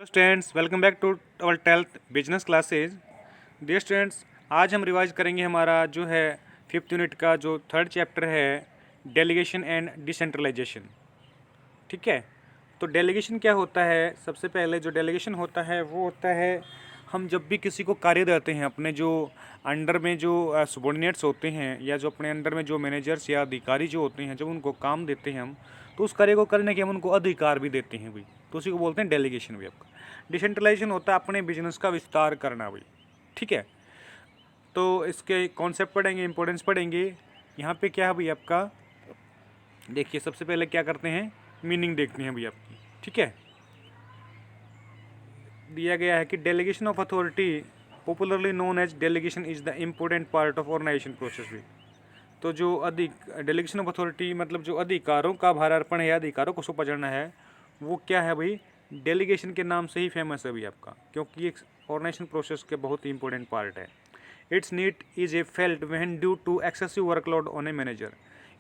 Students welcome back to our 12th business classes. Dear students, आज हम revise करेंगे हमारा जो है 5th यूनिट का जो 3rd चैप्टर है, डेलीगेशन एंड डिसेंट्रलाइजेशन। ठीक है, तो डेलीगेशन क्या होता है? सबसे पहले जो डेलीगेशन होता है वो होता है हम जब भी किसी को कार्य देते हैं, अपने जो अंडर में जो सबॉर्डिनेट्स होते हैं या जो अपने अंडर में जो मैनेजर्स या अधिकारी जो होते हैं, जब उनको काम देते हैं हम, तो उस कार्य को करने के हम उनको अधिकार भी देते हैं भाई, तो उसी को बोलते हैं डेलीगेशन भी। आपका डिसेंट्रलाइजेशन होता है अपने बिजनेस का विस्तार करना भाई। ठीक है, तो इसके कॉन्सेप्ट पढ़ेंगे, इंपॉर्टेंस पढ़ेंगे। यहाँ पे क्या है भाई आपका, देखिए सबसे पहले क्या करते हैं, मीनिंग देखते हैं भाई आपकी। ठीक है, दिया गया है कि delegation of authority popularly known as delegation is the important part of organisation process भी। तो जो डेलीगेशन ऑफ अथॉरिटी मतलब जो अधिकारों का भारार्पण है या अधिकारों को सौंपा जाना है, वो क्या है भाई, डेलीगेशन के नाम से ही फेमस है भाई आपका, क्योंकि एक ऑर्गेनाइजेशन प्रोसेस के बहुत ही इंपॉर्टेंट पार्ट है। Its need is a felt when due to excessive workload on a manager.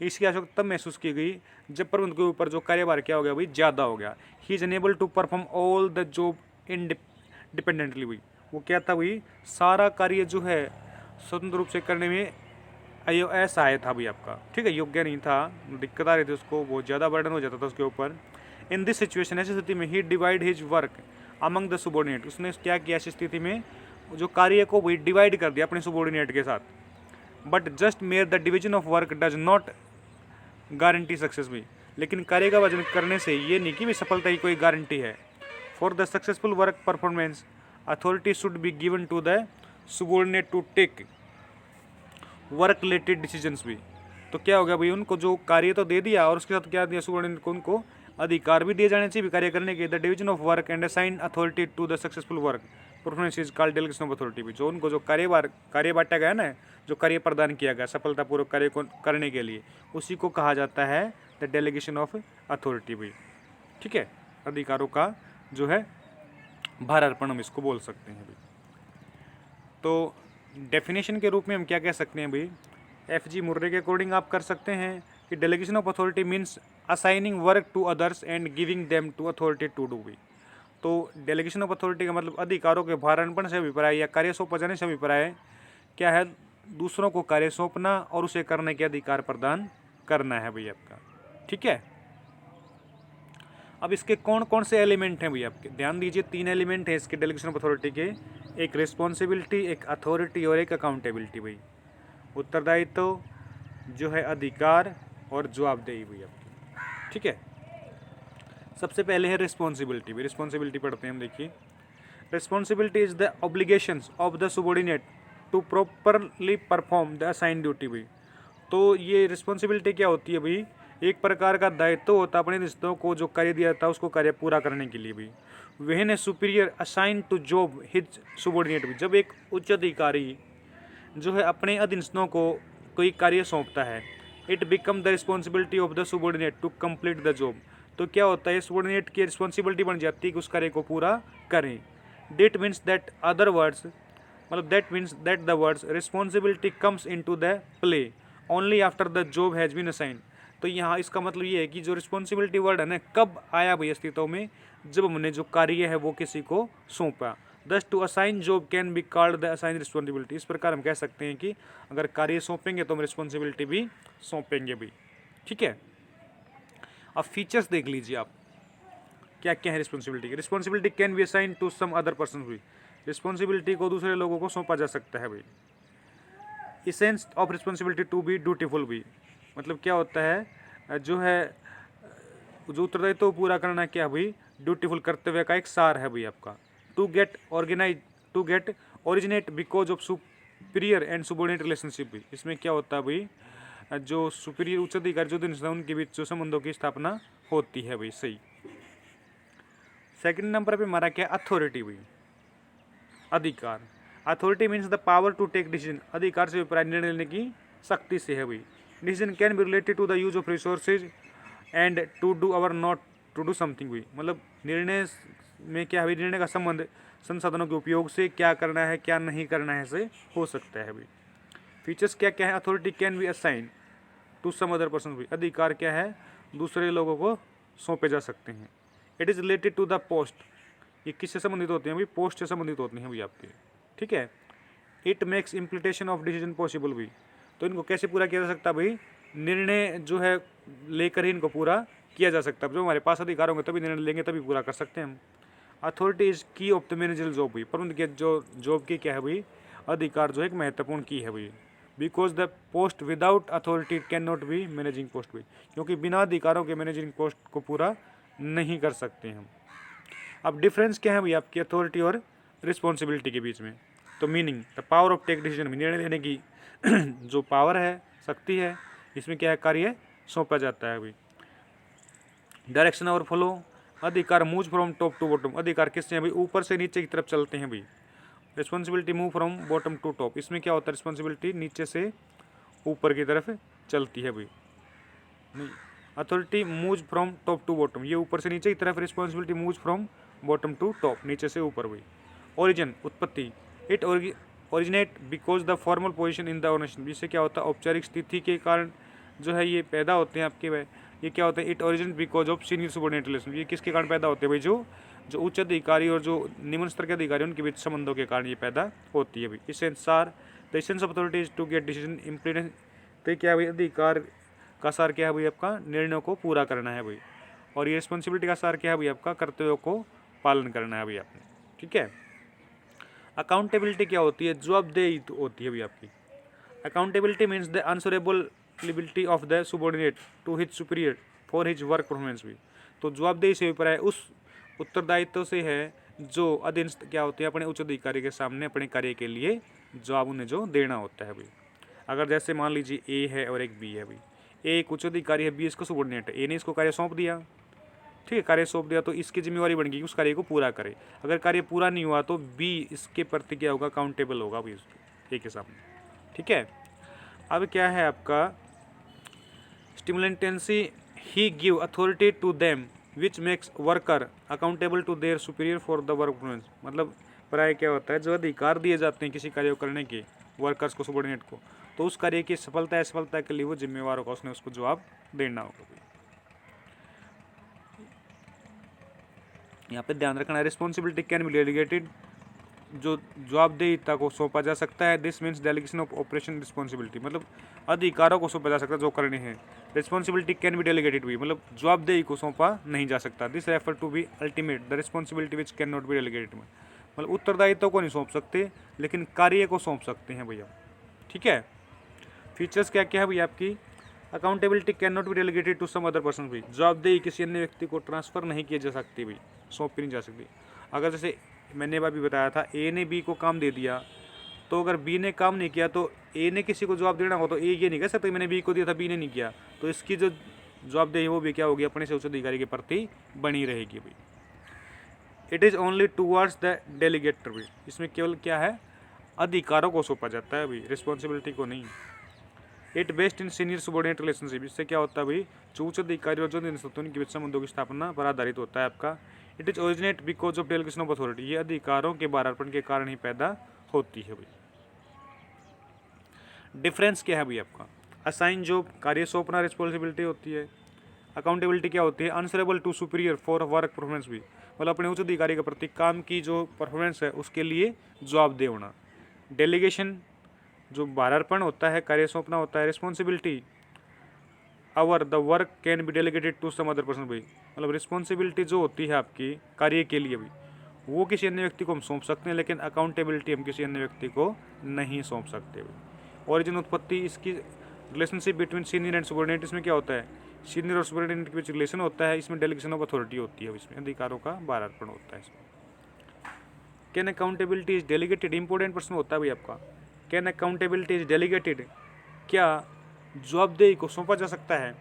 इसकी आवश्यकता तब महसूस की गई जब पर उनके ऊपर जो कार्यभार क्या हो गया भाई, ज़्यादा हो गया। He is unable to perform all the job independently भाई। वो क्या था भाई, सारा कार्य जो है स्वतंत्र रूप से करने में असहाय था भाई आपका। ठीक है, योग्य नहीं था, दिक्कत आ रही थी उसको, बहुत ज़्यादा बर्डन हो जाता था उसके ऊपर। इन दिस सिचुएशन, ऐसी स्थिति में ही divide his work among the subordinate. उसने क्या किया, ऐसी स्थिति में जो कार्य को भाई डिवाइड कर दिया अपने सुबॉर्डिनेट के साथ। But just mayor the division of work does not guarantee success भी। लेकिन कार्य का वजन करने से ये नहीं कि भी सफलता की कोई गारंटी है। For the successful work performance authority should be given to the subordinate to take work related decisions भी। तो क्या हो गया भाई, उनको जो कार्य तो दे दिया और उसके साथ क्या दिया, सुबॉर्डिनेट को उनको अधिकार भी दिए जाने चाहिए भी कार्य करने के। The division of work and assign authority to the successful work performance is called delegation of authority भी। जो उनको जो कार्य बांटा गया ना, जो कार्य प्रदान किया गया सफलतापूर्वक कार्य को करने के लिए, उसी को कहा जाता है द डेलीगेशन ऑफ अथॉरिटी भी। ठीक है, अधिकारों का जो है भारार्पण हम इसको बोल सकते हैं भाई। तो डेफिनेशन के रूप में हम क्या कह सकते हैं भाई, FG मुर्रे के अकॉर्डिंग आप कर सकते हैं कि delegation of authority means assigning work to others and giving them to authority to do भी। तो डेलीगेशन ऑफ अथॉरिटी का मतलब अधिकारों के भारांपण से अभिप्राय या कार्य सौंपा जाने से अभिप्राय क्या है, दूसरों को कार्य सौंपना और उसे करने के अधिकार प्रदान करना है भाई आपका। ठीक है, अब इसके कौन कौन से एलिमेंट हैं भाई आपके, ध्यान दीजिए। 3 एलिमेंट है इसके डेलीगेशन ऑफ अथॉरिटी के, एक रिस्पॉन्सिबिलिटी, एक अथॉरिटी और एक अकाउंटेबिलिटी भाई। उत्तरदायित्व जो है अधिकार और जवाबदेही भाई आपकी। ठीक है, सबसे पहले है रिस्पॉन्सिबिलिटी भी। रिस्पॉन्सिबिलिटी पढ़ते हैं हम, देखिए। Responsibility is the obligations of the subordinate to properly perform the assign duty भाई। तो ये रिस्पॉन्सिबिलिटी क्या होती है भाई, एक प्रकार का दायित्व होता है अपने रिश्तों को जो कार्य दिया था उसको कार्य पूरा करने के लिए भी। When a superior assign to job his subordinate भी, जब एक उच्च अधिकारी जो है अपने अधीनस्थों को कोई कार्य सौंपता है, it become the responsibility of the subordinate to complete the job. तो क्या होता है, सुबॉर्डिनेट की रिस्पॉन्सिबिलिटी बन जाती है कि उस कार्य को पूरा करें। That means that other words, मतलब that means that the words responsibility comes into the play only after the job has been assign. तो यहाँ इसका मतलब ये है कि जो रिस्पॉन्सिबिलिटी वर्ड है ना, कब आया भाई अस्तित्व में, जब हमने जो कार्य है वो किसी को सौंपा। Thus to assign job can be called the assign responsibility. इस प्रकार हम कह सकते हैं कि अगर कार्य सौंपेंगे तो हम रिस्पॉन्सिबिलिटी भी सौंपेंगे भी। ठीक है, अब फीचर्स देख लीजिए आप, क्या क्या है रिस्पॉन्सिबिलिटी के। Responsibility can be assign to some other person भी। रिस्पॉन्सिबिलिटी को दूसरे लोगों को सौंपा जा सकता है भाई। Essence of responsibility to be dutiful भी, मतलब क्या होता है, जो है जो उत्तरदायित्व पूरा करना क्या भाई, ड्यूटीफुल कर्तव्य का एक सार है भाई आपका। To get organise, to get originate because of superior and subordinate relationship भी। इसमें क्या होता है भाई, जो सुपीरियर उच्च अधिकारी जो दिन उनके बीच जो संबंधों की स्थापना होती है भाई। सही। सेकंड नंबर पे हमारा क्या, अथॉरिटी भाई, अधिकार। Authority means the power to take decision, अधिकार से अभिप्राय निर्णय लेने की शक्ति से है भाई। Decision can be related to the use of resources and to do or not to do something भी, मतलब निर्णय में क्या है, निर्णय का संबंध संसाधनों के उपयोग से, क्या करना है क्या नहीं करना है से हो सकता है भाई। फीचर्स क्या क्या है, authority can be assign to some other person भी, अधिकार क्या है दूसरे लोगों को सौंपे जा सकते हैं। It is related to the post, ये किससे संबंधित होती हैं भाई? पोस्ट से संबंधित होती हैं भाई आपके, ठीक है। It makes implementation of decision possible भाई, तो इनको कैसे पूरा किया जा सकता है भाई? निर्णय जो है लेकर ही इनको पूरा किया जा सकता है। जो हमारे पास अधिकार होंगे तभी निर्णय लेंगे, तभी पूरा कर सकते हैं हम। अथॉरिटी इज की ऑफ द मैनेजरल जॉब भाई, प्रबंध की जो जॉब की क्या है भाई? अधिकार जो है एक महत्वपूर्ण की है भाई। Because the post without authority can not be managing post भाई, क्योंकि बिना अधिकारों के मैनेजिंग पोस्ट को पूरा नहीं कर सकते हम। अब डिफरेंस क्या है भाई आपकी अथॉरिटी और रिस्पॉन्सिबिलिटी के बीच में? तो meaning, the power of take decision, निर्णय लेने की जो पावर है, शक्ति है, इसमें क्या है? कार्य सौंपा जाता है भाई। डायरेक्शन और फ्लो, अधिकार move from top to bottom, अधिकार किससे हैं भाई? ऊपर से नीचे की तरफ चलते हैं भाई। Responsibility move from bottom to top, इसमें क्या होता है? रिस्पॉन्सिबिलिटी नीचे से ऊपर की तरफ चलती है भाई। नहीं, authority move from top to bottom, ये ऊपर से नीचे की तरफ, responsibility move from bottom to top, नीचे से ऊपर भाई। ओरिजिन, उत्पत्ति, it originate because the formal position in the organisation, इससे क्या होता है? औपचारिक स्थिति के कारण जो है ये पैदा होते हैं आपके भाई। ये क्या होता है? It originate because of senior subordinate relation, ये किसके कारण पैदा होते हैं भाई? जो उच्च अधिकारी और जो निम्न स्तर के अधिकारी उनके बीच संबंधों के कारण ये पैदा होती है भाई। इस अनुसार the essence of authority is to get decision implement, तो क्या है भाई? अधिकार का सार क्या है भाई आपका? निर्णयों को पूरा करना है भाई। और ये रिस्पॉन्सिबिलिटी का सार क्या है भाई आपका? कर्तव्यों को पालन करना है भाई आपने, ठीक है। अकाउंटेबिलिटी क्या होती है? जवाबदेही होती है भाई आपकी। Accountability means the answerability of the subordinate to his superior for his work performance भी, तो जवाबदेही से ऊपर है, उस उत्तरदायित्व से है जो अधीनस्थ क्या होते हैं अपने उच्च अधिकारी के सामने अपने कार्य के लिए जवाब उन्हें जो देना होता है भाई। अगर जैसे मान लीजिए ए है और एक बी है भाई, ए एक उच्च अधिकारी है, बी इसका सुबॉर्डिनेट है, ए ने इसको कार्य सौंप दिया, ठीक है, कार्य सौंप दिया, तो इसकी जिम्मेवारी बन गई कि उस कार्य को पूरा करे। अगर कार्य पूरा नहीं हुआ तो बी इसके प्रति क्या होगा? अकाउंटेबल होगा भाई उसके ए के सामने, ठीक है। अब क्या है आपका? स्टिमुलेंटेंसी, he give authority to them which makes worker accountable to their superior for the work performance, मतलब प्राय क्या होता है? जो अधिकार दिए जाते हैं किसी कार्य को करने के वर्कर्स को, सबऑर्डिनेट को, तो उस कार्य की सफलता असफलता के लिए वो जिम्मेवार होगा, उसने उसको जवाब देना होगा। यहाँ पे ध्यान रखना है, रिस्पॉन्सिबिलिटी कैन बी डेलीगेटेड, जो जवाबदेहिता को सौंपा जा सकता है। This means delegation of operation responsibility, मतलब अधिकारों को सौंपा जा सकता है जो करने हैं। रिस्पॉन्सिबिलिटी कैन बी डेलीगेटेड भी, मतलब जवाबदेही को सौंपा नहीं जा सकता। This refer to be ultimate the responsibility which can not be delegated, मतलब उत्तरदायित्व को नहीं सौंप सकते लेकिन कार्य को सौंप सकते हैं भैया, ठीक है। फीचर्स क्या क्या है भैया आपकी? Accountability can not be delegated to some other person भाई, जवाबदेही किसी अन्य व्यक्ति को ट्रांसफर नहीं किया जा सकती भाई, सौंपी नहीं जा सकती। अगर जैसे मैंने अभी बताया था, ए ने बी को काम दे दिया, तो अगर बी ने काम नहीं किया तो ए ने किसी को जवाब देना हो, तो ए ये नहीं कह सकता मैंने बी को दिया था, बी ने नहीं किया, तो इसकी जो जवाबदेही वो भी क्या होगी? अपने से उच्च अधिकारी के प्रति बनी रहेगी भाई। It is only towards the delegator भी, इसमें केवल क्या है? अधिकारों को सौंपा जाता है भाई, रिस्पॉन्सिबिलिटी को नहीं। It based in senior subordinate relationship, इससे क्या होता है भाई? जो उच्च अधिकारी और जो निम्नस्थ उनके बीच संबंधों की स्थापना पर आधारित होता है आपका। It is originate because of delegation of authority, ये अधिकारों के बारापन के कारण ही पैदा होती है भाई। डिफरेंस क्या है भाई आपका? असाइन जॉब, कार्य सौंपना रिस्पॉन्सिबिलिटी होती है। अकाउंटेबिलिटी क्या होती है? Answerable to superior for work performance भी, मतलब अपने उच्च अधिकारी के प्रति काम की जो परफॉर्मेंस है उसके लिए जवाबदेह होना। डेलीगेशन जो बारापन होता है, कार्य सौंपना होता है। Responsibility, or the work can be delegated to some other person भाई, मतलब रिस्पॉन्सिबिलिटी जो होती है आपकी कार्य के लिए भी, वो किसी अन्य व्यक्ति को हम सौंप सकते हैं, लेकिन अकाउंटेबिलिटी हम किसी अन्य व्यक्ति को नहीं सौंप सकते भाई। ओरिजिन, उत्पत्ति, इसकी relationship between senior and subordinate, इसमें क्या होता है? सीनियर और सबऑर्डिनेट के बीच रिलेशन होता है, इसमें डेलीगेशन ऑफ अथॉरिटी होती है, इसमें अधिकारों का बारापन होता है इसमें। Can accountability is delegated, important प्रश्न होता है भाई आपका। कैन अकाउंटेबिलिटी इज डेलीगेटेड, क्या जवाबदेही को सौंपा जा सकता है?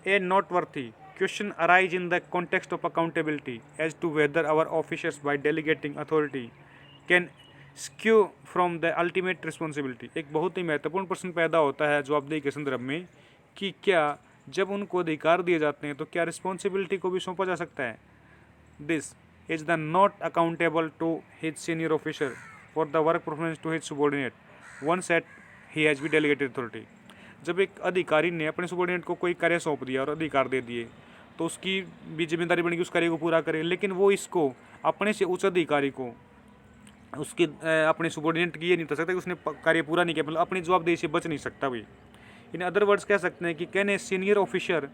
A not worthy question arise in the context of accountability as to whether our officers by delegating authority can skew from the ultimate responsibility, एक बहुत ही महत्वपूर्ण प्रश्न पैदा होता है जवाबदेही के संदर्भ में कि क्या जब उनको अधिकार दिए जाते हैं तो क्या रिस्पॉन्सिबिलिटी को भी सौंपा जा सकता है? This is the not accountable to his senior officer for the work performance to his subordinate once at he has be delegated authority, जब एक अधिकारी ने अपने सबऑर्डिनेट को कोई कार्य सौंप दिया और अधिकार दे दिए, तो उसकी भी जिम्मेदारी बनेगी उस कार्य को पूरा करे, लेकिन वो इसको अपने से उच्च अधिकारी को उसके अपने सुबॉर्डिनेट की ये नहीं बता सकता कि उसने कार्य पूरा नहीं किया, मतलब अपनी जवाबदेही से बच नहीं सकता भाई। इन अदर वर्ड्स कह सकते हैं कि can a senior officer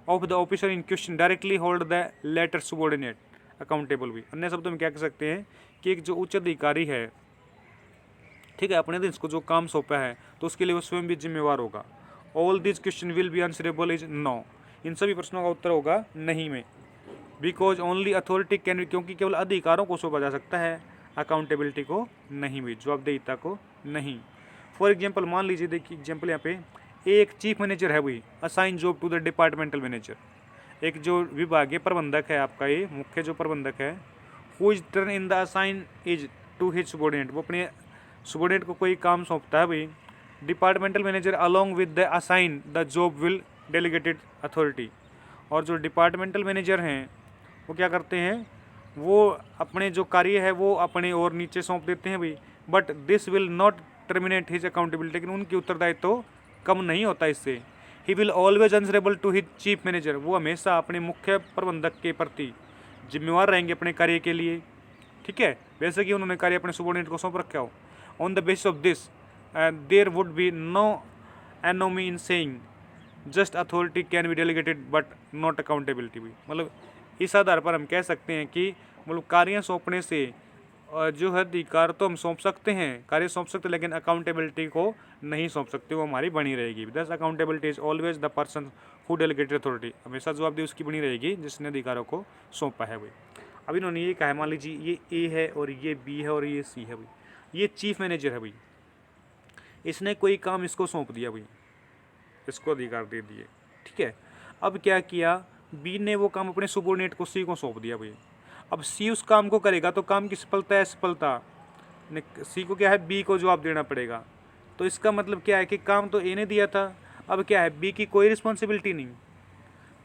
of the officer in question directly hold the latter subordinate accountable भी। अन्य शब्दों में क्या कह सकते हैं कि एक जो उच्च अधिकारी है, ठीक है, अपने दिन इसको जो काम सौंपा है तो उसके लिए वो स्वयं भी जिम्मेवार होगा। All this question will be answerable is no, इन सभी प्रश्नों का उत्तर होगा नहीं में। Because only authority can be, क्योंकि केवल अधिकारों को सौंपा जा सकता है, अकाउंटेबिलिटी को नहीं भी, जवाबदेहिता को नहीं। फॉर एग्जाम्पल मान लीजिए, देखिए एग्जाम्पल यहाँ पे एक चीफ मैनेजर है भाई, assign job to the departmental manager, एक जो विभागीय प्रबंधक है आपका, ये मुख्य जो प्रबंधक है, who is turn in the assign is to his subordinate, वो अपने सुबॉर्डिनेट को कोई काम सौंपता है भाई। Departmental manager along with the assign the job will delegated authority, और जो डिपार्टमेंटल मैनेजर हैं वो क्या करते हैं, वो अपने जो कार्य है वो अपने और नीचे सौंप देते हैं भाई। But this will not terminate his accountability, लेकिन उनकी उत्तरदायित्व तो कम नहीं होता इससे। He will always answerable to his chief manager, वो हमेशा अपने मुख्य प्रबंधक के प्रति जिम्मेवार रहेंगे अपने कार्य के लिए, ठीक है, वैसे कि उन्होंने कार्य अपने सुबॉर्डिनेट को सौंप रखा हो। On the basis of this there would be no anomaly in saying just authority can be delegated but not accountability भी। मतलब इस आधार पर हम कह सकते हैं कि मतलब कार्य सौंपने से जो है अधिकार तो हम सौंप सकते हैं, कार्य सौंप सकते हैं, लेकिन अकाउंटेबिलिटी को नहीं सौंप सकते, वो हमारी बनी रहेगी। दस accountability is always the person who delegated authority, हमेशा जवाबदेही उसकी बनी रहेगी जिसने अधिकारों को सौंपा है भाई। अब इन्होंने ये कहा है, मान लीजिए ये ए है और ये बी है और ये सी है भाई, ये चीफ मैनेजर है भाई, इसने कोई काम इसको सौंप दिया भाई, इसको अधिकार दे दिए, ठीक है। अब क्या किया, बी ने वो काम अपने सुबॉर्डिनेट को सी को सौंप दिया भाई। अब सी उस काम को करेगा तो काम की सफलता है असफलता, सी को क्या है, बी को जवाब देना पड़ेगा। तो इसका मतलब क्या है कि काम तो ए ने दिया था, अब क्या है, बी की कोई रिस्पॉन्सिबिलिटी नहीं,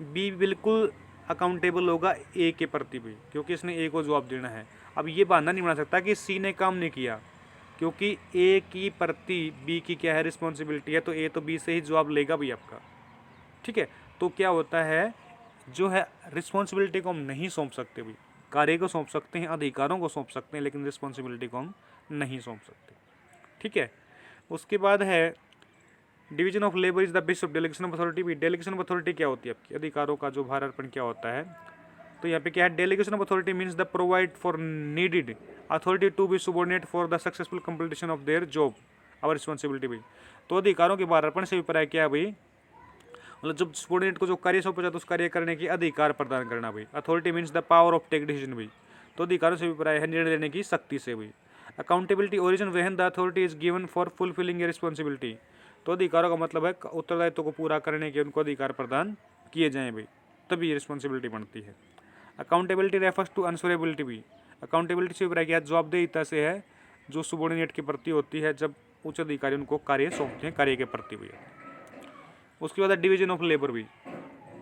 बी बिल्कुल अकाउंटेबल होगा ए के प्रति भी, क्योंकि इसने ए को जवाब देना है। अब ये बहाना नहीं बना सकता कि सी ने काम नहीं किया, क्योंकि ए की प्रति बी की क्या है, रिस्पॉन्सिबिलिटी है, तो ए तो बी से ही जवाब लेगा भी आपका, ठीक है। तो क्या होता है, जो है रिस्पॉन्सिबिलिटी को हम नहीं सौंप सकते भाई, कार्य को सौंप सकते हैं, अधिकारों को सौंप सकते हैं, लेकिन रिस्पॉन्सिबिलिटी को हम नहीं सौंप सकते, ठीक है। उसके बाद है division of labour is the basis of delegation of authority भी। डेलीगेशन ऑफ अथॉरिटी क्या होती है आपकी, अधिकारों का जो भार अर्पण क्या होता है, तो यहाँ पे क्या है, delegation of authority means the provide for needed authority to be subordinate for the successful completion of their job और रिस्पॉन्सिबिलिटी भी। तो अधिकारों के भार अर्पण से अभिप्राय क्या है भाई, मतलब जब सुबॉर्डिनेट को जो कार्य सौंपा जाता है उस कार्य करने की अधिकार प्रदान करना भाई। Authority means the power of take decision भाई, तो अधिकारों से अभिप्राय है निर्णय लेने की शक्ति से भाई। Accountability origin when the authority is given for fulfilling a responsibility, तो अधिकारों का मतलब है उत्तरदायित्व को पूरा करने के उनको अधिकार प्रदान किए जाएँ भाई, तभी रिस्पॉन्सिबिलिटी बनती है। अकाउंटेबिलिटी रेफर्स टू आंसरेबिलिटी भी। अकाउंटेबिलिटी से अभिप्राय क्या, जवाबदेहिता से है जो सुबॉर्डिनेट के प्रति होती है जब उच्च अधिकारी उनको कार्य सौंपते हैं कार्य के प्रति भी। उसके बाद डिवीजन ऑफ लेबर भी,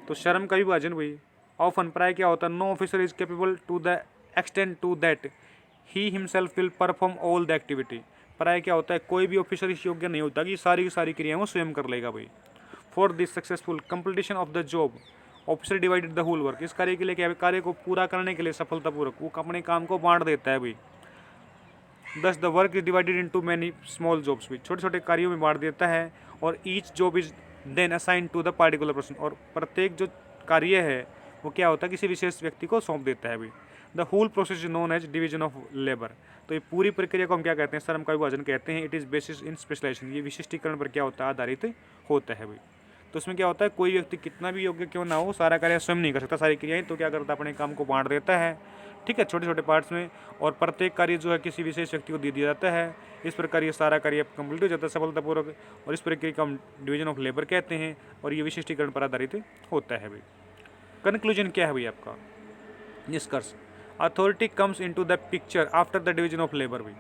तो श्रम का विभाजन भी। ऑफन प्राय क्या होता है, no officer is capable to the extend to that he himself will perform all the activity. प्राय क्या होता है, कोई भी ऑफिसर इस योग्य नहीं होता कि सारी की सारी क्रियाएं वो स्वयं कर लेगा भाई। For this successful completion of the job officer divided the whole work, इस कार्य के लिए क्या है, कार्य को पूरा करने के लिए सफलतापूर्वक वो अपने काम को बांट देता है भाई। Thus the work is divided into many small jobs भी, छोटे छोटे कार्यों में बांट देता है, और each job is then assign to the particular person, और प्रत्येक जो कार्य है वो क्या होता है, किसी विशेष व्यक्ति को सौंप देता है भाई। The whole process is known as division of labour, तो ये पूरी प्रक्रिया को हम क्या कहते हैं, श्रम का विभाजन कहते हैं। It is basis in specialisation, ये विशिष्टीकरण पर क्या होता है, आधारित होता है भाई। तो उसमें क्या होता है, कोई व्यक्ति कितना भी योग्य क्यों ना हो, सारा कार्य स्वयं नहीं कर सकता, सारी क्रियाएं, तो क्या करता है, अपने काम को बांट देता है, ठीक है, छोटे छोटे पार्ट्स में, और प्रत्येक कार्य जो है किसी विशेष व्यक्ति को दे दिया जाता है। इस प्रकार ये सारा कार्य कंप्लीट हो जाता है सफलतापूर्वक, और इस प्रक्रिया को हम डिवीजन ऑफ लेबर कहते हैं, और ये विशिष्टीकरण पर आधारित होता है भाई। कंक्लूजन क्या है भाई आपका, निष्कर्ष, authority comes into the picture after the division of labour भी।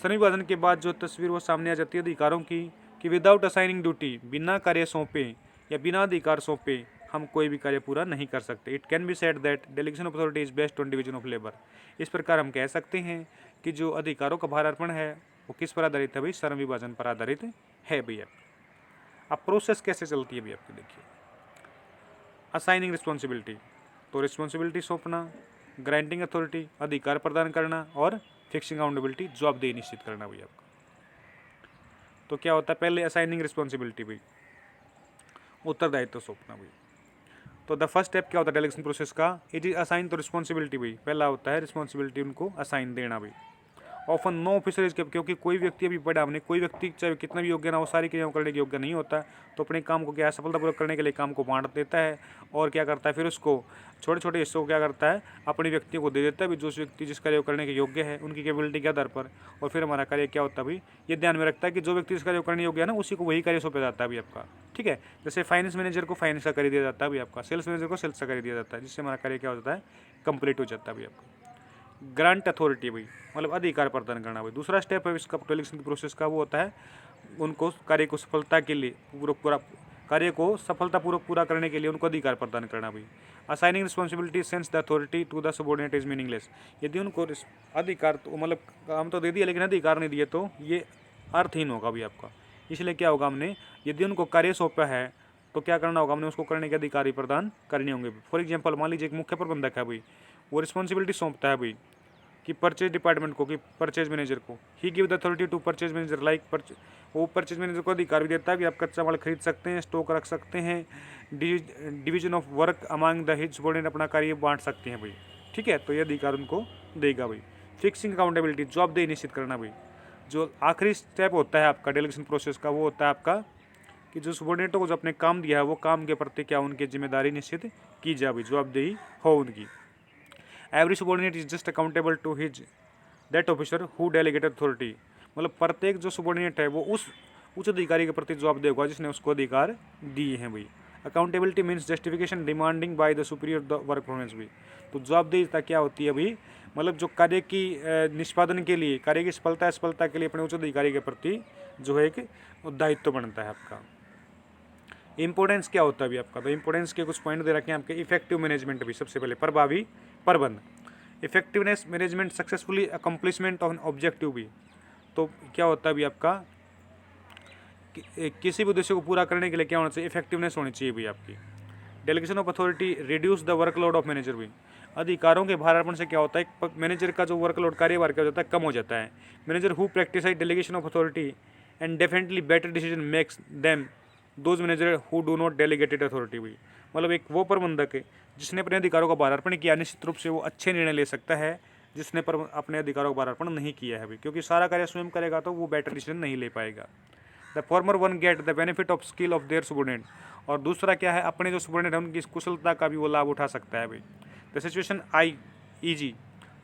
श्रम विभाजन के बाद जो तस्वीर वो सामने आ जाती है अधिकारों की, कि विदाउट असाइनिंग ड्यूटी, बिना कार्य सौंपे या बिना अधिकार सौंपे हम कोई भी कार्य पूरा नहीं कर सकते। It can be said that delegation of authority is based on division of labour. इस प्रकार हम कह सकते हैं कि जो अधिकारों का भार अर्पण है वो किस पर आधारित है भाई, श्रम विभाजन पर आधारित है भैया। अब प्रोसेस कैसे चलती है भैया आपकी, देखिए, असाइनिंग रिस्पॉन्सिबिलिटी, तो रिस्पॉन्सिबिलिटी सौंपना, ग्रांटिंग अथॉरिटी अधिकार प्रदान करना, और फिक्सिंग अकाउंटेबिलिटी जवाबदेही निश्चित करना भाई आपका। तो क्या होता है, पहले असाइनिंग रिस्पॉन्सिबिलिटी भाई, उत्तरदायित्व सौंपना भाई। तो द फर्स्ट स्टेप क्या होता है डेलीगेशन प्रोसेस का, इट इज असाइन तो रिस्पॉन्सिबिलिटी भाई, पहला होता है रिस्पॉन्सिबिलिटी उनको असाइन देना भाई। ऑफन नो ऑफिसर इज, क्योंकि कोई व्यक्ति अभी बड़ा हमने, कोई व्यक्ति चाहे कितना भी योग्य ना हो, सारी क्रियाओं करने के योग्य नहीं होता, तो अपने काम को क्या है सफलतापूर्वक करने के लिए काम को बांट देता है, और क्या करता है फिर उसको छोटे छोटे हिस्सों को क्या करता है अपने व्यक्तियों को दे देता है भी, जो व्यक्ति जिस कार्य को करने के योग्य है उनकी कैपेबिलिटी के आधार पर। और फिर हमारा कार्य क्या होता है भाई, ये ध्यान में रखता है कि जो व्यक्ति इस कार्य को करने योग्य है ना, उसी को वही कार्य सौंपा जाता है अभी आपका। ठीक है, जैसे फाइनेंस मैनेजर को फाइनेंस का कार्य दिया जाता है अभी आपका, सेल्स मैनेजर को सेल्स का कार्य दिया जाता है, जिससे हमारा कार्य क्या हो जाता है कंप्लीट हो जाता है अभी आपका। ग्रांट अथॉरिटी भाई, मतलब अधिकार प्रदान करना भाई। दूसरा स्टेप है इसका डेलीगेशन की प्रोसेस का, वो होता है उनको कार्य को सफलता के लिए कार्य को सफलतापूर्वक पूरा करने के लिए उनको अधिकार प्रदान करना भाई। Assigning responsibility sense the authority to the subordinate is meaningless, यदि उनको अधिकार तो मतलब काम तो दे दिया लेकिन अधिकार नहीं दिए तो ये अर्थहीन होगा भाई आपका। इसलिए क्या होगा, हमने यदि उनको कार्य सौंपा है तो क्या करना होगा, हमने उसको करने के अधिकार ही प्रदान करने होंगे। फॉर एग्जाम्पल मान लीजिए एक मुख्य प्रबंधक है भाई, वो रिस्पॉन्सिबिलिटी सौंपता है भाई कि परचेज डिपार्टमेंट को, कि परचेज मैनेजर को, he give the authority to purchase manager like वो परचेज मैनेजर को अधिकार भी देता है कि आप कच्चा माल खरीद सकते हैं, स्टॉक रख सकते हैं, division of work among the his subordinate अपना कार्य बांट सकते हैं भाई। ठीक है, तो ये अधिकार उनको देगा भाई। फिक्सिंग अकाउंटेबिलिटी जवाबदेही निश्चित करना भाई। जो आखिरी स्टेप होता है आपका डेलीगेशन प्रोसेस का, वो होता है आपका कि जो सबऑर्डिनेटों को जो अपने काम दिया है वो काम के प्रति क्या उनकी जिम्मेदारी निश्चित की जाए भाई, जवाबदेही हो उनकी। Every subordinate is just accountable to his that officer who delegated authority, मतलब प्रत्येक जो सबऑर्डिनेट है वो उस अधिकारी के प्रति जवाबदेह होगा जिसने उसको अधिकार दिए हैं भाई। Accountability means justification demanding by the superior the work performance भी। तो जवाबदेहिता क्या होती है भाई, मतलब जो कार्य की निष्पादन के लिए, कार्य की सफलता के लिए अपने उच्च अधिकारी के प्रति जो है एक दायित्व बनता है आपका। इंपोर्टेंस क्या होता है अभी आपका, तो इंपोर्टेंस के कुछ पॉइंट दे रखे हैं आपके। इफेक्टिव मैनेजमेंट भी सबसे पहले, प्रभावी प्रबंध, effectiveness management, successfully accomplishment of objective भी। तो क्या होता है अभी आपका किसी भी उद्देश्य को पूरा करने के लिए क्या होना चाहिए, इफेक्टिवनेस होनी चाहिए भी आपकी। Delegation of authority reduce the workload of manager भी, अधिकारों के भारापन से क्या होता है मैनेजर का जो वर्कलोड कार्यभार क्या हो जाता है कम हो जाता है। Manager who practice delegation of authority and definitely better decision makes them those manager who do not delegated authority भी, मतलब एक वो प्रबंधक है जिसने अपने अधिकारों का भारार्पण किया, निश्चित रूप से वो अच्छे निर्णय ले सकता है जिसने अपने अधिकारों का भारार्पण नहीं किया है अभी, क्योंकि सारा कार्य स्वयं करेगा तो वो बेटर डिसीजन नहीं ले पाएगा। The former one get the benefit of skill of their subordinate, और दूसरा क्या है अपने जो सबऑर्डिनेट है उनकी कुशलता का भी वो लाभ उठा सकता है भाई। The situation I easy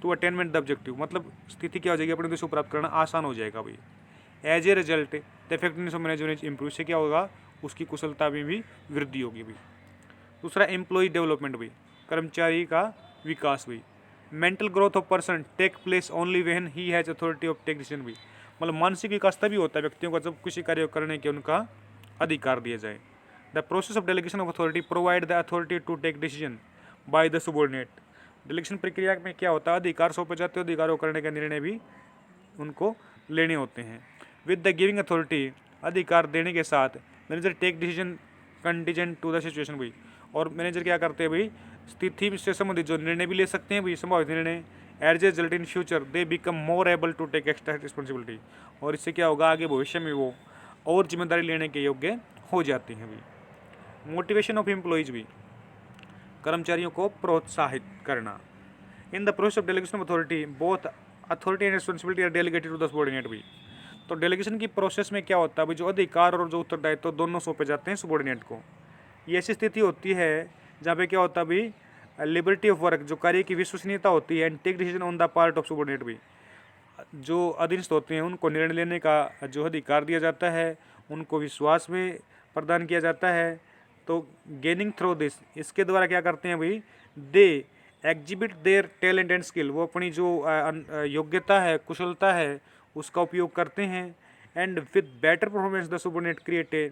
to attainment the objective, मतलब स्थिति क्या हो जाएगी अपने उद्देश्य को प्राप्त करना आसान हो जाएगा भाई। As a result the effectiveness of management improve, से क्या होगा उसकी कुशलता में भी वृद्धि होगी भाई। दूसरा एम्प्लॉय डेवलपमेंट भाई, कर्मचारी का विकास भाई। Mental growth of person take place only when he has authority of take decision भी, मतलब मानसिक विकास तभी होता है व्यक्तियों का जब किसी कार्य करने के उनका अधिकार दिया जाए। The process of delegation of authority provide the authority to take decision by the subordinate, delegation प्रक्रिया में क्या होता है अधिकार सौंपे जाते हैं, अधिकारों करने का निर्णय भी उनको लेने होते हैं। विद द गिविंग अथॉरिटी, अधिकार देने के साथ manager take decision contingent to the situation भाई, और मैनेजर क्या करते हैं भाई स्थिति से संबंधित जो निर्णय भी ले सकते हैं भाई, संभावित निर्णय। As a result in future they become more able to take extra responsibility, और इससे क्या होगा आगे भविष्य में वो और जिम्मेदारी लेने के योग्य हो जाते हैं भाई। मोटिवेशन ऑफ एम्प्लॉयज भी, कर्मचारियों को प्रोत्साहित करना। In the process of delegation of authority both authority and responsibility are delegated to the subordinate भी। तो डेलीगेशन की प्रोसेस में क्या होता है भाई जो अधिकार और जो उत्तरदायित्व दोनों सौंपे जाते हैं सबऑर्डिनेट को। ये ऐसी स्थिति होती है जहाँ पे क्या होता है भाई लिबर्टी ऑफ वर्क, जो कार्य की विश्वसनीयता होती है, and take decision on the part of subordinate भी, जो अधीनस्थ होते हैं उनको निर्णय लेने का जो अधिकार दिया जाता है, उनको विश्वास में प्रदान किया जाता है। तो गेनिंग थ्रू दिस, इसके द्वारा क्या करते हैं भाई they exhibit their talent and skill, वो अपनी जो योग्यता है कुशलता है उसका उपयोग करते हैं। And with better performance the subordinate create a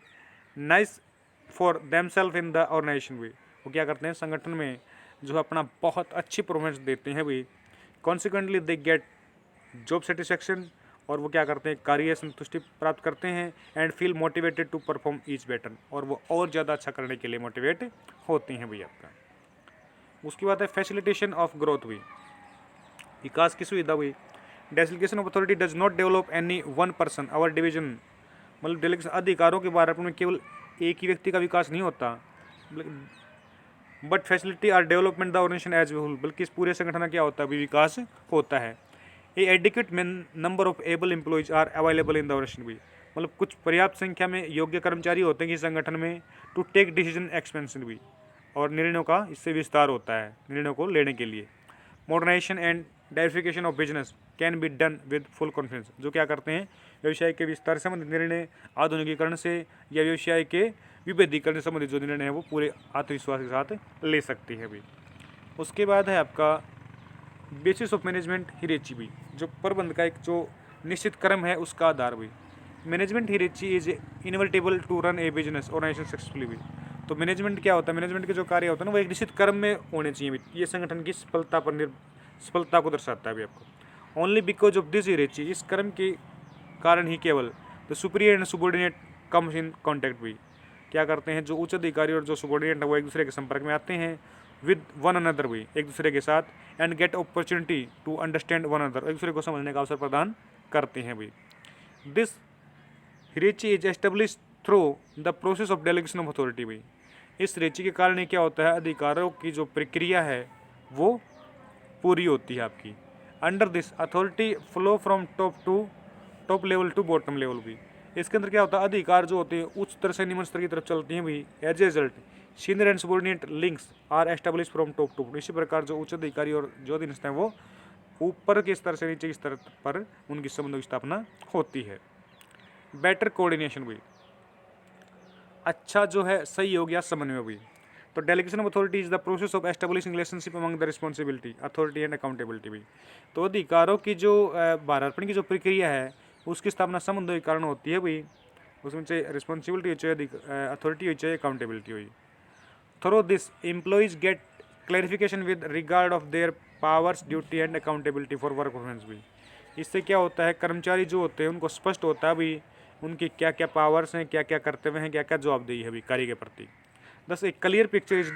nice for themselves in the organisation भी, वो क्या करते हैं संगठन में जो अपना बहुत अच्छी परफॉर्मेंस देते हैं भाई। Consequently they get job satisfaction, और वो क्या करते हैं कार्य संतुष्टि प्राप्त करते हैं। And feel motivated to perform each better, और वो और ज़्यादा अच्छा करने के लिए मोटिवेट होते हैं भाई आपका। उसकी बात है फैसिलिटेशन ऑफ ग्रोथ हुई, विकास की सुविधा हुई। Delegation of authority does not develop any one person our division, मतलब डेलीगेशन अधिकारों के बारे में केवल एक ही व्यक्ति का विकास नहीं होता, but facility are development the organisation as a whole, बल्कि इस पूरे संगठन का क्या होता है, अभी विकास होता है। A adequate number of able employees are available in the organisation भी, मतलब कुछ पर्याप्त संख्या में योग्य कर्मचारी होते हैं कि संगठन में टू टेक डिसीजन एक्सपेंशन भी, और निर्णयों का इससे विस्तार होता है निर्णयों को लेने के लिए। Modernisation and diversification of business can be done with full confidence, जो क्या करते हैं, व्यवसाय के विस्तार से संबंधित निर्णय आधुनिकीकरण से या व्यवसाय के विभेदीकरण से संबंधित जो निर्णय है वो पूरे आत्मविश्वास के साथ ले सकती है भी। उसके बाद है आपका बेसिस ऑफ मैनेजमेंट हिरेची भी, जो प्रबंध का एक जो निश्चित क्रम है उसका आधार भी। Management hierarchy is inevitable to run a business organisation successfully भी, तो मैनेजमेंट क्या होता है, मैनेजमेंट के जो कार्य होता है ना वो एक निश्चित क्रम में होने चाहिए भी, ये संगठन की सफलता को दर्शाता है भी आपको। ओनली बिकॉज ऑफ दिस हिरेची, इस क्रम के कारण ही केवल the superior and subordinate comes in contact भी, क्या करते हैं, जो उच्च अधिकारी और जो सुबॉर्डिनेट है वो एक दूसरे के संपर्क में आते हैं विद वन अनदर भी, एक दूसरे के साथ, and get opportunity to understand one another, एक दूसरे को समझने का अवसर प्रदान करते हैं भी। This hierarchy is establish through the process of delegation of authority भी, इस हिरेची के कारण क्या होता है, अधिकारों की जो प्रक्रिया है वो पूरी होती है आपकी। Under this authority flow from top level to bottom level भी, इसके अंदर क्या होता है, अधिकार जो होते हैं उच्च स्तर से निम्न स्तर की तरफ चलती हैं भी। As a result senior and subordinate links are establish from top to, इसी प्रकार जो उच्च अधिकारी और जो अधीनस्थ हैं वो ऊपर के स्तर से नीचे के स्तर पर उनकी संबंधों की स्थापना होती है। बेटर कोऑर्डिनेशन भी, अच्छा जो है सहयोग या समन्वय भी। तो delegation of authority is the process of establishing relationship among the responsibility authority and accountability भी, तो अधिकारों की जो भारार्पण की जो प्रक्रिया है उसकी स्थापना संबंधों के कारण होती है भाई, उसमें चाहे रिस्पॉन्सिबिलिटी हो, चाहे अथॉरिटी हो, चाहे अकाउंटेबिलिटी हुई। Through this employees get clarification with regard of their powers duty and accountability for work performance भी, इससे क्या होता है, कर्मचारी जो होते हैं उनको स्पष्ट होता है भाई उनकी क्या क्या पावर्स हैं, क्या क्या कर्तव्य हैं, क्या क्या जवाबदेही है भी कार्य के प्रति। दस एक clear picture is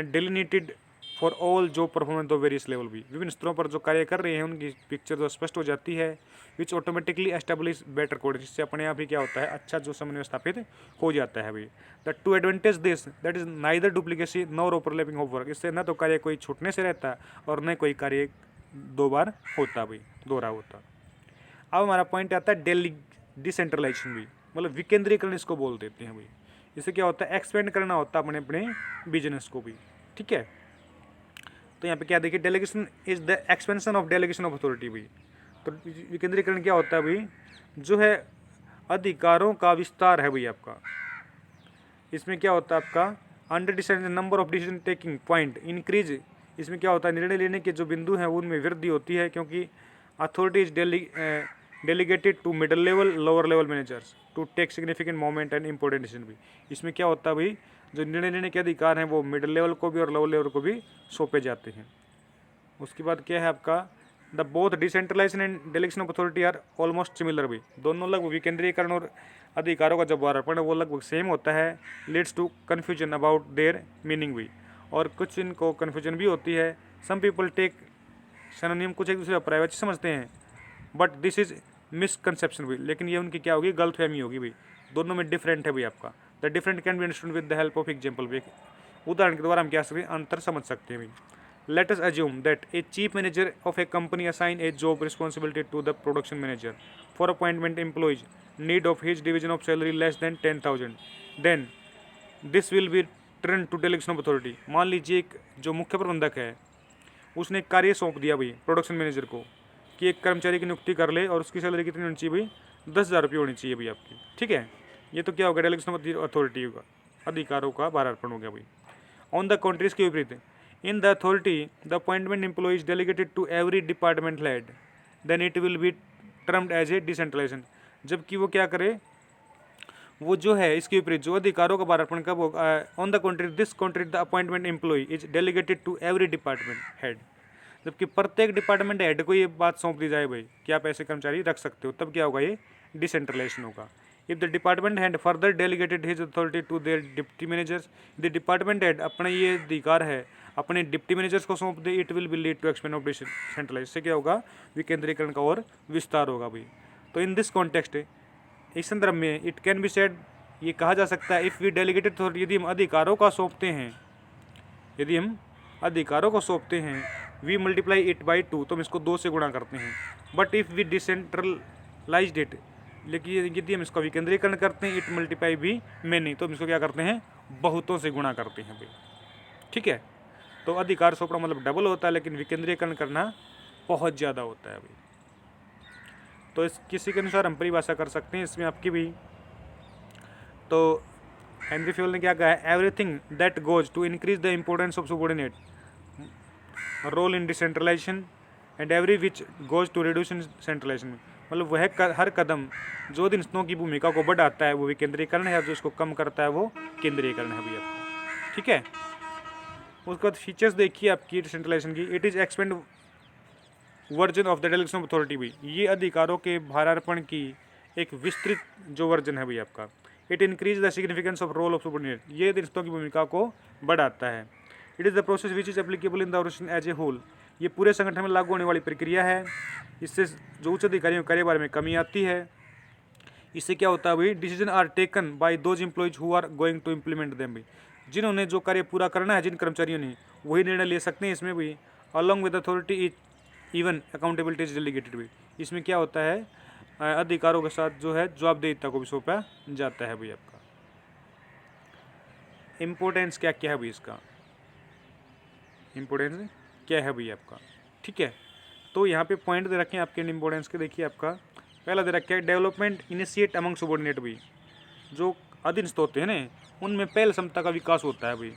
delineated for all job performance of various level भी, विभिन्न स्तरों पर जो कार्य कर रहे हैं उनकी पिक्चर जो स्पष्ट हो जाती है, विच ऑटोमेटिकली एस्टेब्लिश बेटर कोऑर्डिनेशन, जिससे अपने आप ही क्या होता है, अच्छा जो समन्वय स्थापित हो जाता है भाई। The two advantage this that is neither duplicacy nor overlapping of work, इससे न तो कार्य कोई छूटने से रहता है और न कोई कार्य दो बार होता भाई, दोहरा होता। अब हमारा पॉइंट आता है डिसेंट्रलाइजेशन भी, मतलब विकेंद्रीकरण इसको बोल देते हैं भाई। इससे क्या होता है, एक्सपेंड करना होता है अपने अपने बिजनेस को भी, ठीक है। तो यहाँ पे क्या देखिए, delegation is the expansion of delegation of authority भी, तो विकेंद्रीकरण क्या होता है भाई, जो है अधिकारों का विस्तार है भाई आपका। इसमें क्या होता है आपका, under decision number of decision taking point increase, इसमें क्या होता है, निर्णय लेने के जो बिंदु हैं उनमें वृद्धि होती है, क्योंकि authority is delegated to middle level lower level managers to take significant moment and important decision भी। इसमें क्या होता है भाई, जो निर्णय लेने के अधिकार हैं वो मिडिल लेवल को भी और लोअर लेवल को भी सौंपे जाते हैं। उसके बाद क्या है आपका, the both decentralisation and delegation of authority are almost similar भी, दोनों लगभग विकेंद्रीकरण और अधिकारों का जब वारापण है वो लगभग सेम होता है। Leads to confusion about their meaning भी, और कुछ इनको कन्फ्यूजन भी होती है। सम पीपल टेक सिनोनिम, कुछ एक दूसरे का प्राइवेट समझते हैं, बट दिस इज मिसकंसेप्शन भी, लेकिन ये उनकी क्या होगी, गलतफहमी होगी भाई, दोनों में डिफरेंट है भाई आपका। The different can be understood with the help of example भी, उदाहरण के द्वारा हम क्या सकते हैं, अंतर समझ सकते हैं भाई। Let us assume that a chief manager of a company assign a job responsibility to the production manager for appointment employees need of his division of salary less than 10,000, then this will be turn to delegation of authority. मान लीजिए एक जो मुख्य प्रबंधक है उसने कार्य सौंप दिया भाई प्रोडक्शन मैनेजर को कि एक कर्मचारी की नियुक्ति कर ले और उसकी सैलरी कितनी होनी चाहिए भाई, 10,000 रुपये होनी चाहिए भाई आपकी, ठीक है। ये तो क्या होगा, डेलीगेशन ऑफ अथॉरिटी होगा, अधिकारों का भारार्पण हो गया भाई। ऑन द कॉन्ट्रीज के विपरीत, in the authority the appointment employ is delegated to every department head, then it will be termed as a decentralisation. जबकि वो क्या करे, वो जो है इसके विपरीत जो अधिकारों का भारार्पण कब होगा, on the contrary this contrary the appointment employ is delegated to every department head, जबकि प्रत्येक डिपार्टमेंट हेड को ये बात सौंप दी जाए भाई कि आप ऐसे कर्मचारी रख सकते हो, तब क्या होगा, ये डिसेंट्रलाइजेशन होगा। If the department head further delegated his authority to their deputy managers, the department head अपना ये अधिकार है अपने डिप्टी मैनेजर्स को सौंप दे, it will be lead to expansion of decentralise. इससे क्या होगा, विकेंद्रीकरण का और विस्तार होगा भाई। तो इन दिस कॉन्टेक्स्ट, इस संदर्भ में इट कैन बी सेड, ये कहा जा सकता है, इफ़ वी डेलीगेटेड अथॉरिटी, यदि हम अधिकारों का सौंपते हैं, यदि हम अधिकारों को सौंपते हैं, वी मल्टीप्लाई इट बाई 2, तो हम इसको 2 से गुणा करते हैं। But if we decentralised it, लेकिन यदि हम इसका विकेंद्रीकरण करते हैं, इट मल्टीप्लाई भी मैनी, तो हम इसको क्या करते हैं, बहुतों से गुणा करते हैं भाई। ठीक है, तो अधिकार सौंपना मतलब डबल होता है, लेकिन विकेंद्रीकरण करना बहुत ज़्यादा होता है भाई। तो इस किसी के अनुसार हम परिभाषा कर सकते हैं इसमें आपकी भी। तो हेनरी फ्यूल ने क्या कहा है, everything that goes to increase the importance of subordinate role in decentralisation and every which goes to reduce in centralisation, मतलब वह हर कदम जो रिश्तों की भूमिका को बढ़ाता है वो विकेंद्रीकरण है, और जो इसको कम करता है वो केंद्रीकरण है भैया आपको। ठीक है, उसके बाद फीचर्स देखिए आपकी डिसेंट्रलाइजेशन की। It is expand version of the delegation of authority भी, ये अधिकारों के भारार्पण की एक विस्तृत जो वर्जन है भैया आपका। It increase the significance of role of subordinate, ये रिश्तों की भूमिका को बढ़ाता है। It is the process which is applicable in the organisation as a whole, ये पूरे संगठन में लागू होने वाली प्रक्रिया है। इससे जो उच्च अधिकारियों के कार्यभार में कमी आती है। इससे क्या होता है भाई, decision are taken by those employees who are going to implement them भाई, जिन्होंने जो कार्य पूरा करना है, जिन कर्मचारियों ने, वही निर्णय ले सकते हैं इसमें भी। Along with authority is even accountability is delegated भी, इसमें क्या होता है, अधिकारों के साथ जो है जवाबदेहिता को भी सौंपा जाता है भाई आपका। इम्पोर्टेंस क्या क्या है भाई इसका, इम्पोर्टेंस क्या है भाई आपका। ठीक है, तो यहाँ पे पॉइंट दे रखे हैं आपके इम्पोर्टेंस के। देखिए आपका पहला दे रखा है डेवलपमेंट इनिशिएट अमंग सबॉर्डिनेट भाई, जो अधीनस्थ होते हैं ना, उनमें पहल क्षमता का विकास होता है भाई।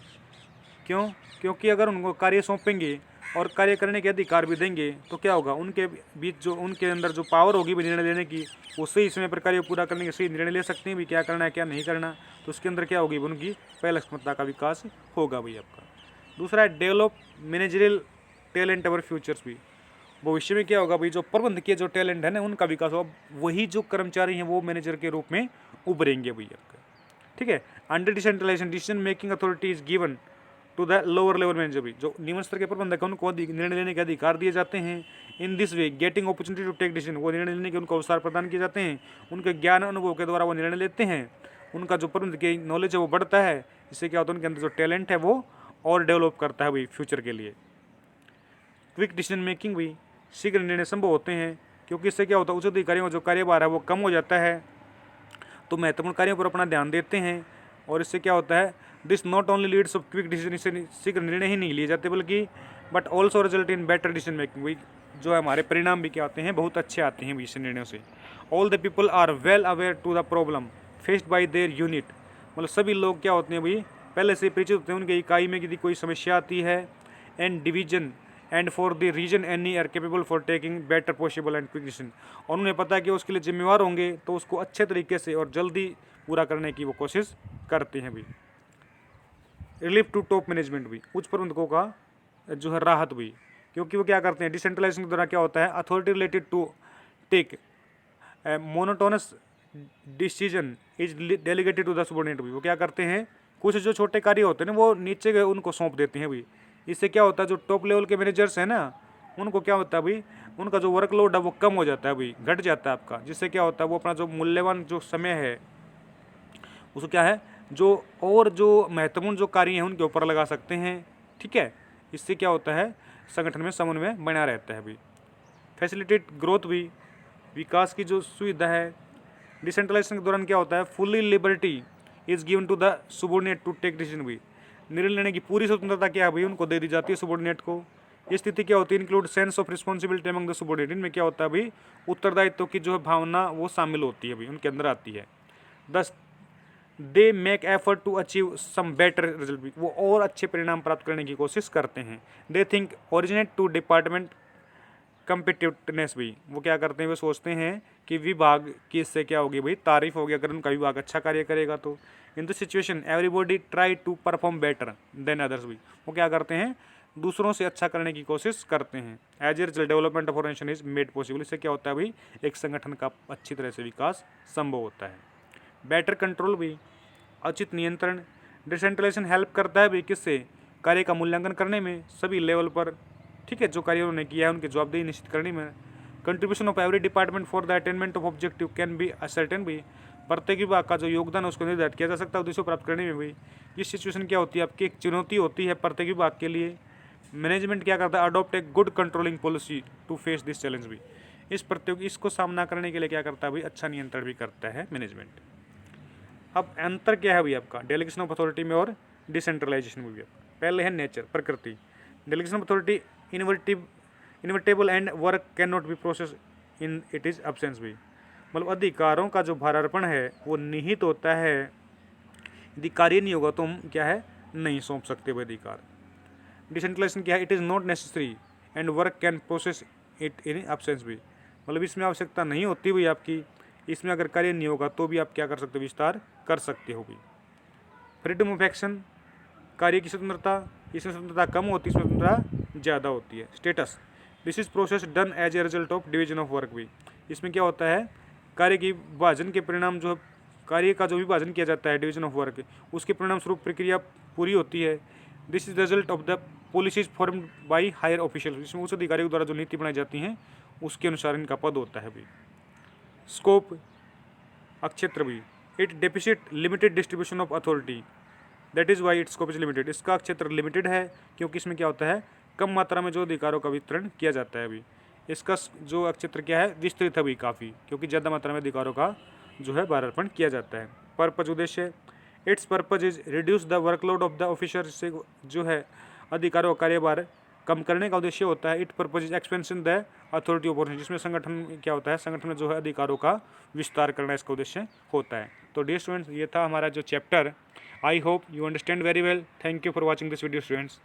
क्यों, क्योंकि अगर उनको कार्य सौंपेंगे और कार्य करने के अधिकार भी देंगे तो क्या होगा, उनके बीच जो उनके अंदर जो पावर होगी भी निर्णय लेने की, वो सही समय पर कार्य पूरा करने के सही निर्णय ले सकते हैं भी, क्या करना है क्या नहीं करना, तो उसके अंदर क्या होगी, उनकी पहल क्षमता का विकास होगा भाई आपका। दूसरा है डेवलप मैनेजरियल टैलेंट अवर फ्यूचर्स भी, भविष्य में क्या होगा भाई, जो प्रबंधकीय जो टैलेंट है ना, उनका विकास होगा, वही जो कर्मचारी हैं वो मैनेजर के रूप में उभरेंगे भाई आपका। ठीक है, under decentralisation decision making authority is given to the lower level manager भी, जो निम्न स्तर के प्रबंधक हैं उनको निर्णय लेने के अधिकार दिए जाते हैं। In this way getting opportunity to take decision, वो निर्णय लेने के उनको अवसर प्रदान किए जाते हैं, उनके ज्ञान अनुभव के द्वारा वो निर्णय लेते हैं, उनका जो प्रबंधकीय नॉलेज है वो बढ़ता है। इससे क्या होता है, उनके अंदर जो टैलेंट है वो और डेवलप करता है भाई फ्यूचर के लिए। क्विक डिसीजन मेकिंग भी, शीघ्र निर्णय संभव होते हैं, क्योंकि इससे क्या होता है, उच्च अधिकारियों का जो कार्यभार है वो कम हो जाता है, तो महत्वपूर्ण कार्यों पर अपना ध्यान देते हैं। और इससे क्या होता है, this not only Leeds of quick decision, इससे शीघ्र निर्णय ही नहीं लिए जाते बल्कि but also result in better decision making, वही जो है हमारे परिणाम भी क्या आते हैं, बहुत अच्छे आते हैं इस निर्णयों से। All the people are well aware to the problem faced by their unit, मतलब सभी लोग क्या होते हैं भाई, पहले से परिचित होते हैं उनके इकाई में यदि कोई समस्या आती है। And division and for the reason any are capable for taking better possible and quick decision, और उन्हें पता है कि उसके लिए जिम्मेवार होंगे तो उसको अच्छे तरीके से और जल्दी पूरा करने की वो कोशिश करते हैं भाई। रिलीफ टू टॉप मैनेजमेंट भी, उच्च प्रबंधकों का जो है राहत भी, क्योंकि वो क्या करते हैं, डिसेंट्रलाइजेशन के दौरान क्या होता है, authority related to take monotonous decision is delegated to the subordinate भी, वो क्या करते हैं, कुछ जो छोटे कार्य होते हैं ना वो नीचे के उनको सौंप देते हैं भाई। इससे क्या होता है, जो टॉप लेवल के मैनेजर्स हैं ना, उनको क्या होता है भाई, उनका जो वर्कलोड है वो कम हो जाता है भाई, घट जाता है आपका। जिससे क्या होता है, वो अपना जो मूल्यवान जो समय है उसको क्या है, जो और जो महत्वपूर्ण जो कार्य हैं उनके ऊपर लगा सकते हैं। ठीक है, इससे क्या होता है, संगठन में समन्वय बना रहता है भाई। फैसिलिटेट ग्रोथ भी, विकास की जो सुविधा है। डिसेंट्रलाइजेशन के दौरान क्या होता है, fully liberty is given to the subordinate to take decision भी, निर्णय लेने की पूरी स्वतंत्रता क्या है भाई, उनको दे दी जाती है सबॉर्डिनेट को। ये स्थिति क्या होती है, include sense of responsibility among the subordinate, इनमें क्या होता है भाई, उत्तरदायित्व की जो है भावना वो शामिल होती है भाई, उनके अंदर आती है। Thus they make effort to achieve some better result भी, वो और अच्छे परिणाम प्राप्त करने की कोशिश करते हैं। They think originate to department competitiveness भी, वो क्या करते हैं, वो सोचते हैं कि विभाग की इससे क्या होगी भाई, तारीफ होगी अगर उनका विभाग अच्छा कार्य करेगा तो। In the situation everybody try to perform better than others भी, वो क्या करते हैं, दूसरों से अच्छा करने की कोशिश करते हैं। As a result development of organisation is made possible, इससे क्या होता है भाई, एक संगठन का अच्छी तरह से विकास संभव होता है। बेटर कंट्रोल भी, उचित नियंत्रण। डिसेंट्रलाइजेशन हेल्प करता है भी, किससे, कार्य का मूल्यांकन करने में सभी लेवल पर, ठीक है, जो कार्य उन्होंने किया है उनकी जवाबदेही निश्चित करने में। Contribution of every department for the attainment of objective can be ascertain भी, प्रत्येक विभाग का जो योगदान है उसको निर्धारित किया जा सकता है उद्देश्य प्राप्त करने में भी। ये सिचुएशन क्या होती है आपकी, एक चुनौती होती है प्रत्येक विभाग के लिए। मैनेजमेंट क्या करता है, adopt a good controlling policy to face this challenge भी, इसको सामना करने के लिए क्या करता है भाई, अच्छा नियंत्रण भी करता है मैनेजमेंट। अब अंतर क्या है भाई आपका डेलीगेशन ऑफ अथॉरिटी में और डिसेंट्रलाइजेशन में भी। पहले है नेचर, प्रकृति। Delegation of authority invertible and work can not be process in it is absence भी, मतलब अधिकारों का जो भारार्पण है वो निहित होता है, यदि कार्य नहीं होगा तो हम क्या है नहीं सौंप सकते वो अधिकार। डिसेंट्रलाइजेशन क्या है, it is not necessary and work can process it in absence भी, मतलब इसमें आवश्यकता नहीं होती भाई आपकी, इसमें अगर कार्य नहीं होगा तो भी आप क्या कर सकते हो, विस्तार कर सकते हो भी। फ्रीडम ऑफ एक्शन, कार्य की स्वतंत्रता, इसमें स्वतंत्रता कम होती है, स्वतंत्रता ज़्यादा होती है। Status, this is process done as a result of division of work भी, इसमें क्या होता है, कार्य की विभाजन के परिणाम जो कार्य का जो विभाजन किया जाता है डिवीजन ऑफ वर्क, उसके परिणाम स्वरूप प्रक्रिया पूरी होती है। This is result of the policies formed by higher official, इसमें उच्च अधिकारियों द्वारा जो नीति बनाई जाती हैं उसके अनुसार इनका पद होता है भी। स्कोप, अक्षेत्र भी, it deficit limited distribution of authority, that is why it scope is limited, इसका क्षेत्र लिमिटेड है क्योंकि इसमें क्या होता है, कम मात्रा में जो अधिकारों का वितरण किया जाता है अभी। इसका जो क्षेत्र क्या है, विस्तृत है भी काफ़ी, क्योंकि ज़्यादा मात्रा में अधिकारों का जो है भारार्पण किया जाता है। पर्पज, उद्देश्य, it's purpose is reduce the workload of the officer, से जो है अधिकारों का कार्यभार कम करने का उद्देश्य होता है। It purpose is expansion the authority of, जिसमें संगठन में क्या होता है, संगठन में जो है अधिकारों का विस्तार करना इसका उद्देश्य होता है। तो डियर स्टूडेंट्स, ये था हमारा जो chapter. I hope you understand very well. Thank you for watching this video students.